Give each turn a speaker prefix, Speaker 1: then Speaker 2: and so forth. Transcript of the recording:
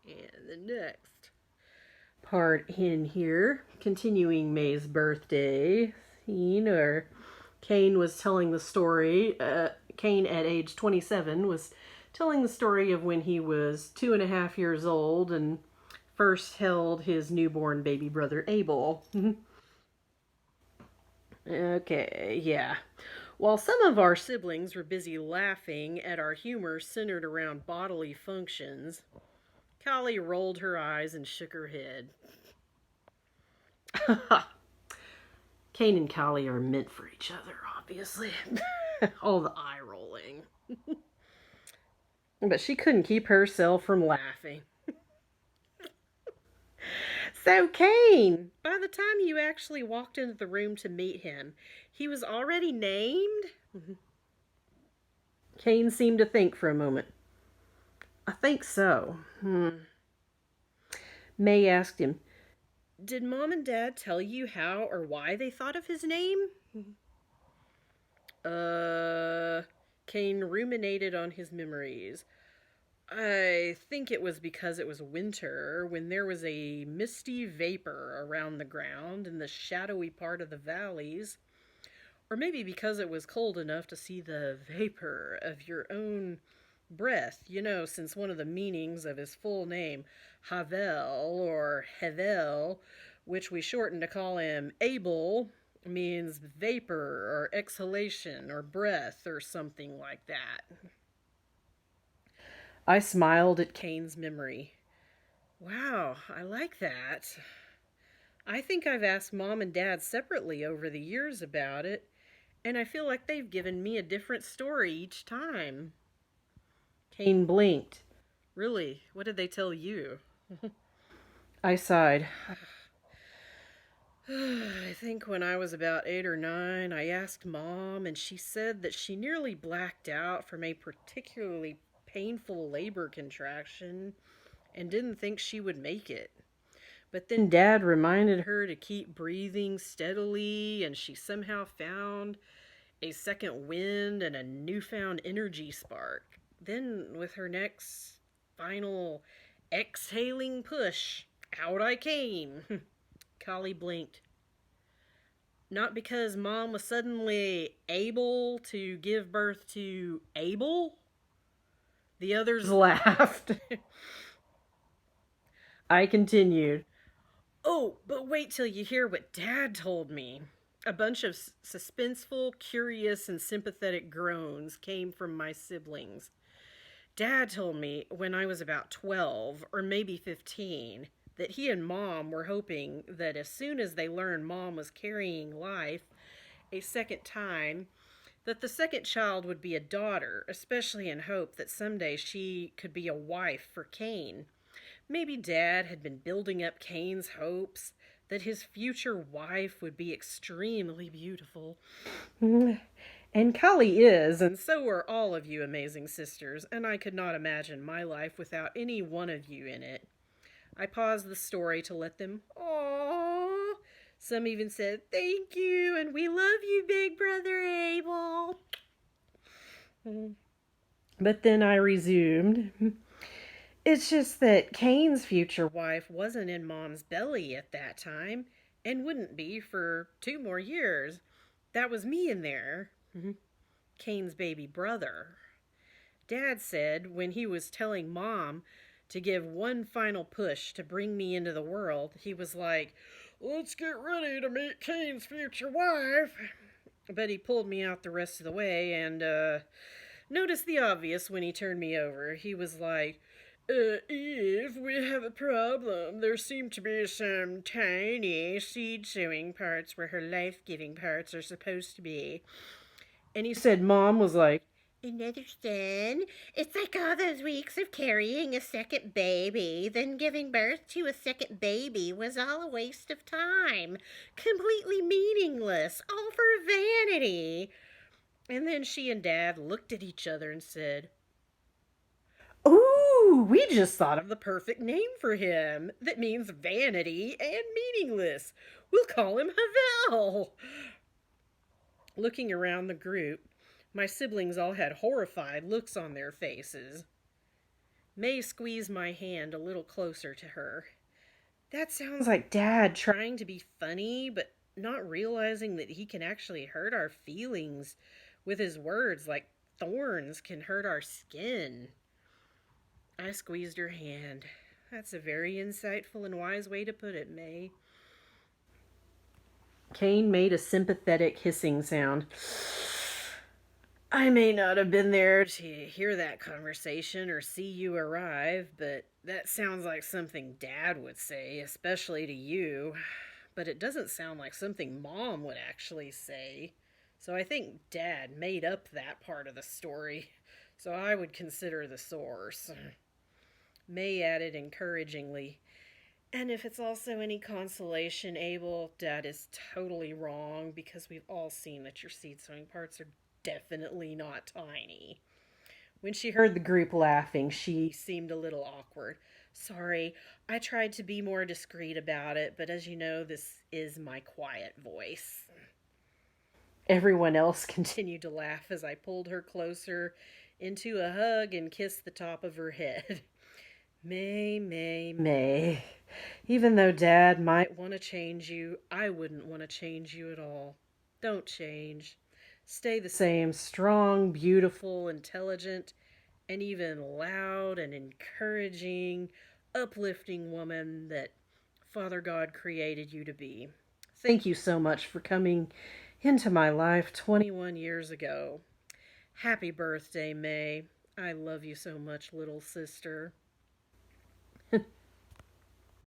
Speaker 1: And the next part in here, continuing May's birthday scene, or Cain was telling the story. Cain, at age 27, was telling the story of when he was 2.5 years old and first held his newborn baby brother Abel. Okay, yeah. While some of our siblings were busy laughing at our humor centered around bodily functions, Callie rolled her eyes and shook her head. Cain and Callie are meant for each other, obviously. All the eye rolling. But she couldn't keep herself from laughing. So, Cain, by the time you actually walked into the room to meet him, he was already named? Cain seemed to think for a moment. I think so. May asked him, Did Mom and Dad tell you how or why they thought of his name? Cain ruminated on his memories. I think it was because it was winter, when there was a misty vapor around the ground in the shadowy part of the valleys. Or maybe because it was cold enough to see the vapor of your own breath, since one of the meanings of his full name, Havel or Hevel, which we shorten to call him Abel, means vapor or exhalation or breath or something like that. I smiled at Cain's memory. Wow, I like that. I think I've asked Mom and Dad separately over the years about it, and I feel like they've given me a different story each time. Cain blinked. Really? What did they tell you? I sighed. I think when I was about 8 or 9, I asked Mom, and she said that she nearly blacked out from a particularly painful labor contraction and didn't think she would make it. But then Dad reminded her to keep breathing steadily, and she somehow found a second wind and a newfound energy spark. Then, with her next final exhaling push, out I came. Collie blinked. Not because Mom was suddenly able to give birth to Abel? The others laughed. I continued. Oh, but wait till you hear what Dad told me. A bunch of suspenseful, curious, and sympathetic groans came from my siblings. Dad told me when I was about 12, or maybe 15, that he and Mom were hoping that as soon as they learned Mom was carrying life a second time, that the second child would be a daughter, especially in hope that someday she could be a wife for Cain. Maybe Dad had been building up Cain's hopes that his future wife would be extremely beautiful. And Callie is, and so are all of you amazing sisters, and I could not imagine my life without any one of you in it. I paused the story to let them, aww. Some even said, thank you, and we love you, big brother Abel. But then I resumed. It's just that Cain's future wife wasn't in Mom's belly at that time, and wouldn't be for 2 more years. That was me in there. Cain's baby brother. Dad said when he was telling Mom to give one final push to bring me into the world, he was like, let's get ready to meet Cain's future wife. But he pulled me out the rest of the way and noticed the obvious when he turned me over. He was like, Eve, we have a problem. There seem to be some tiny seed-sowing parts where her life-giving parts are supposed to be. And he said Mom was like, another son. It's like all those weeks of carrying a second baby, then giving birth to a second baby was all a waste of time. Completely meaningless. All for vanity. And then she and Dad looked at each other and said, ooh, we just thought of the perfect name for him that means vanity and meaningless. We'll call him Havel. Looking around the group, my siblings all had horrified looks on their faces. May squeezed my hand a little closer to her. That sounds like Dad trying to be funny, but not realizing that he can actually hurt our feelings with his words, like thorns can hurt our skin. I squeezed her hand. That's a very insightful and wise way to put it, May. Cain made a sympathetic hissing sound. I may not have been there to hear that conversation or see you arrive, but that sounds like something Dad would say, especially to you. But it doesn't sound like something Mom would actually say. So I think Dad made up that part of the story. So I would consider the source. May added encouragingly, and if it's also any consolation, Abel, Dad is totally wrong because we've all seen that your seed sowing parts are definitely not tiny. When she heard the group laughing, she seemed a little awkward. Sorry, I tried to be more discreet about it, but as you know, this is my quiet voice. Everyone else continued to laugh as I pulled her closer into a hug and kissed the top of her head. May, May, May. Even though Dad might want to change you, I wouldn't want to change you at all. Don't change. Stay the same strong, beautiful, intelligent, and even loud and encouraging, uplifting woman that Father God created you to be. Thank you so much for coming into my life 21 years ago. Happy birthday, May. I love you so much, little sister.